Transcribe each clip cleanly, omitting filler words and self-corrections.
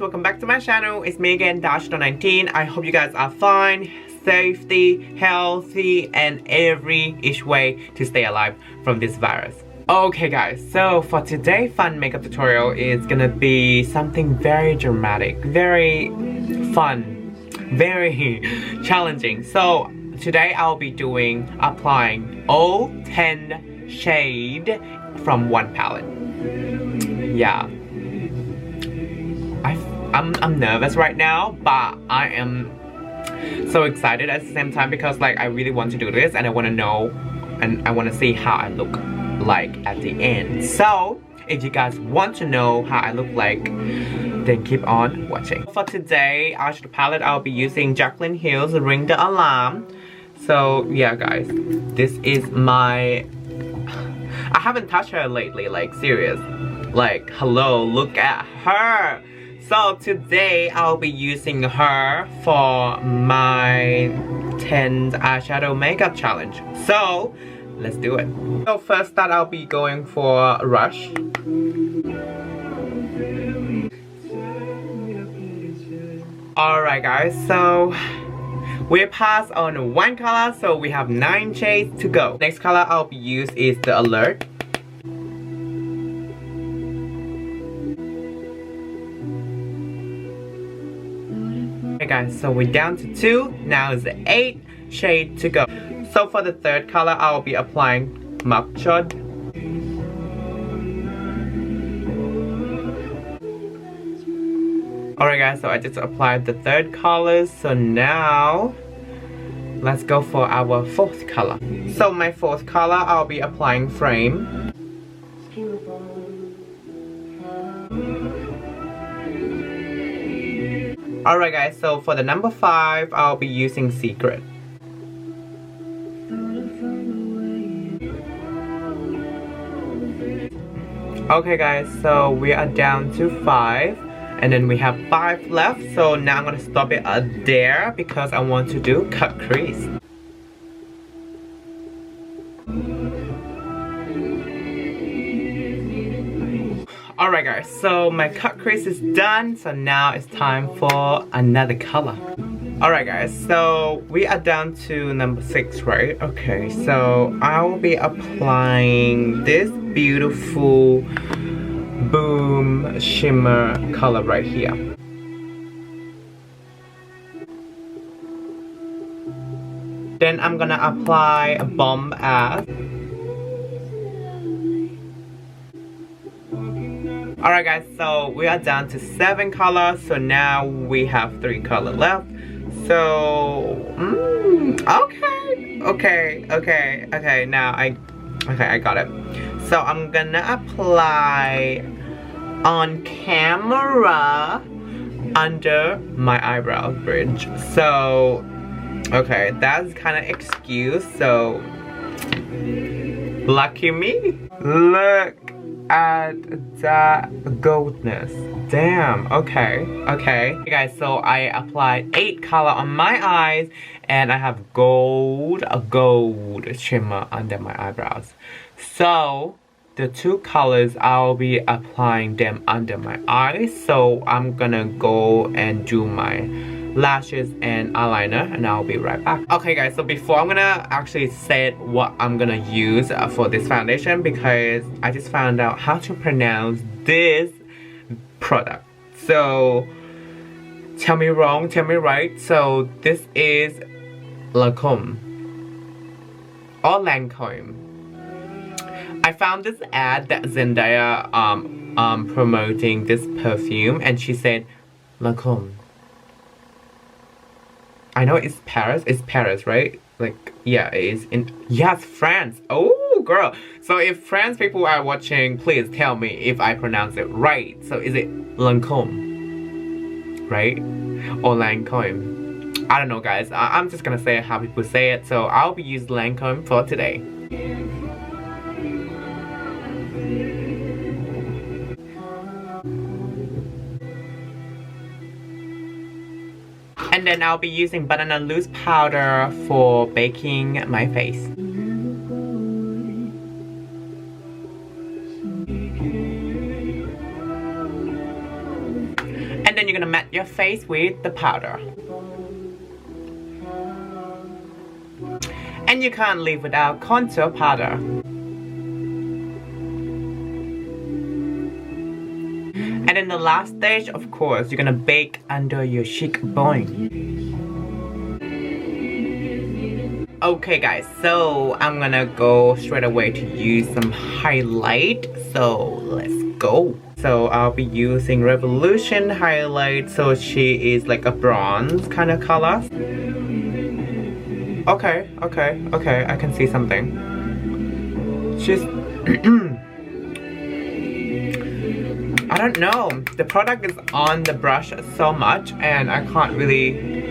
welcome back to my channel. It's me again, Eyeshadow19. I hope you guys are fine, safety, healthy, and every each way to stay alive from this virus. Okay guys, so for today's fun makeup tutorial is gonna be something very dramatic, very fun, very challenging. So today I'll be applying all 10 shades from one palette. Yeah. I'm nervous right now, but I am so excited at the same time because like I really want to do this and I want to know and I want to see how I look like at the end. So if you guys want to know how I look like, then keep on watching. For today, eyeshadow palette, I'll be using Jaclyn Hill's Ring the Alarm. So yeah guys, this is my... I haven't touched her lately, like serious. Like hello, look at her. So today I'll be using her for my 10th eyeshadow makeup challenge. So let's do it. So first that I'll be going for Rush. Alright guys, so we passed on one color, so we have 9 shades to go. Next color I'll be using is the Alert. Okay guys, so we're down to 2. Now it's 8 shades to go. So for the third color, I'll be applying Mugshot. Alright guys, so I just applied the third color. So now, let's go for our fourth color. So my fourth color, I'll be applying Frame. Alright guys, so for the number 5, I'll be using Secret. Okay guys, so we are down to 5 and then we have 5 left. So now I'm gonna stop it there because I want to do cut crease. Alright guys, so my cut crease is done. So now it's time for another color. Alright guys, so we are down to number 6, right? Okay, so I will be applying this beautiful Boom Shimmer color right here. Then I'm gonna apply a Bomb Ass. Alright guys, so we are down to 7 colors, so now we have 3 colors left. So, okay, now I got it. So I'm gonna apply on camera under my eyebrow bridge. So, okay, that's kind of excuse, so lucky me. Look at that goldness. Damn, okay. Hey guys, so I applied 8 color on my eyes and I have a gold shimmer under my eyebrows. So the 2 colors, I'll be applying them under my eyes. So I'm gonna go and do my lashes and eyeliner and I'll be right back. Okay guys, so before I'm gonna actually say what I'm gonna use for this foundation, because I just found out how to pronounce this product. So tell me wrong, tell me right. So this is Lancome or Lancome. I found this ad that Zendaya promoting this perfume and she said Lancome. I know it's Paris, right? Like, yeah, it is in, yes, France. Oh, girl. So if France people are watching, please tell me if I pronounce it right. So is it Lancome, right? Or Lancome? I don't know, guys. I'm just gonna say how people say it. So I'll be using Lancome for today. And then I'll be using banana loose powder for baking my face. And then you're set your face with the powder. And you can't live without contour powder. And then the last stage, of course, you're gonna bake under your cheekbone. Okay guys, so I'm gonna go straight away to use some highlight. So let's go. So I'll be using Revolution highlight. So she is like a bronze kind of color. Okay, I can see something. She's I don't know. The product is on the brush so much and I can't really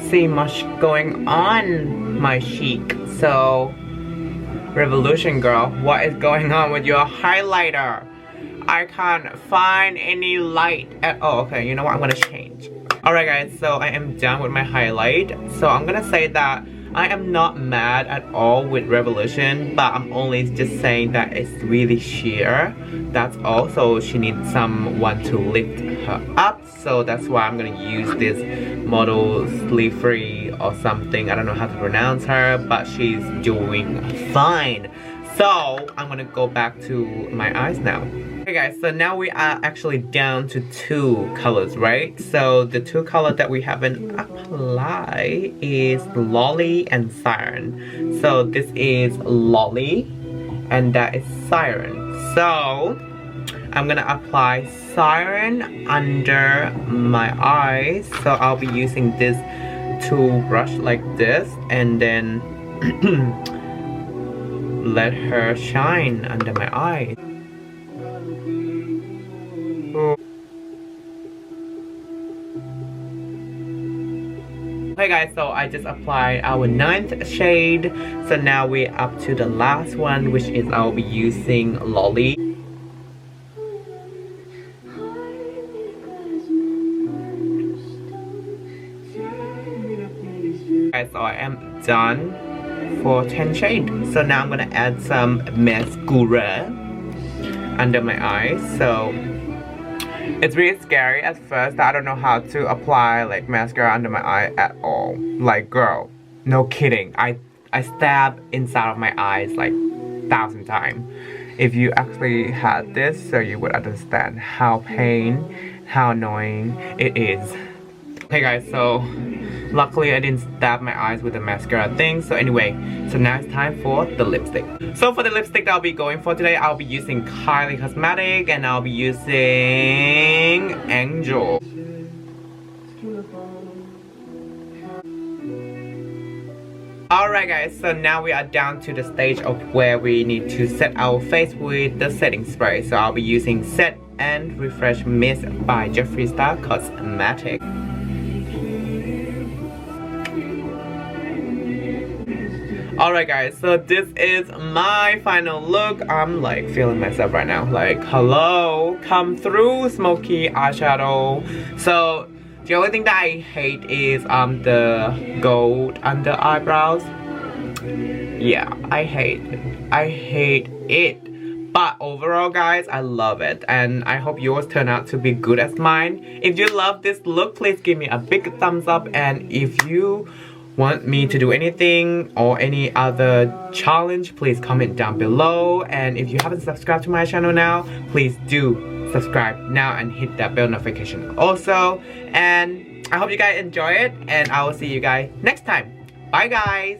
see much going on my cheek. So Revolution girl, what is going on with your highlighter? I can't find any light at all. Okay, you know what? I'm gonna change. Alright guys, so I am done with my highlight. So I'm gonna say that I am not mad at all with Revolution, but I'm only just saying that it's really sheer. That's all. So she needs someone to lift her up. So that's why I'm gonna use this model Sleeve Free or something. I don't know how to pronounce her, but she's doing fine. So I'm gonna go back to my eyes now. Okay guys, so now we are actually down to 2 colors, right? So the 2 colors that we haven't applied is Lolly and Siren. So this is Lolly and that is Siren. So I'm gonna apply Siren under my eyes. So I'll be using this tool brush like this and then let her shine under my eyes. Okay guys, so I just applied our 9th shade. So now we're up to the last one, which is I'll be using Lolly. Guys, so I am done for 10 shades. So now I'm gonna add some mascara under my eyes. So it's really scary at first. I don't know how to apply like mascara under my eye at all. Like girl, no kidding. I stab inside of my eyes like 1,000 times. If you actually had this, so you would understand how how annoying it is. Okay guys, so luckily I didn't stab my eyes with the mascara thing. So anyway, so now it's time for the lipstick. So for the lipstick that I'll be going for today, I'll be using Kylie Cosmetics and I'll be using Angel. Alright guys, so now we are down to the stage of where we need to set our face with the setting spray. So I'll be using Set and Refresh Mist by Jeffree Star Cosmetics. Alright guys, so this is my final look. I'm like feeling myself right now. Like, hello, come through, smoky eyeshadow. So the only thing that I hate is the gold under eyebrows. Yeah, I hate it. But overall guys, I love it. And I hope yours turn out to be good as mine. If you love this look, please give me a big thumbs up. And if you want me to do anything or any other challenge, please comment down below. And if you haven't subscribed to my channel now, please do subscribe now and hit that bell notification also. And I hope you guys enjoy it and I will see you guys next time. Bye guys.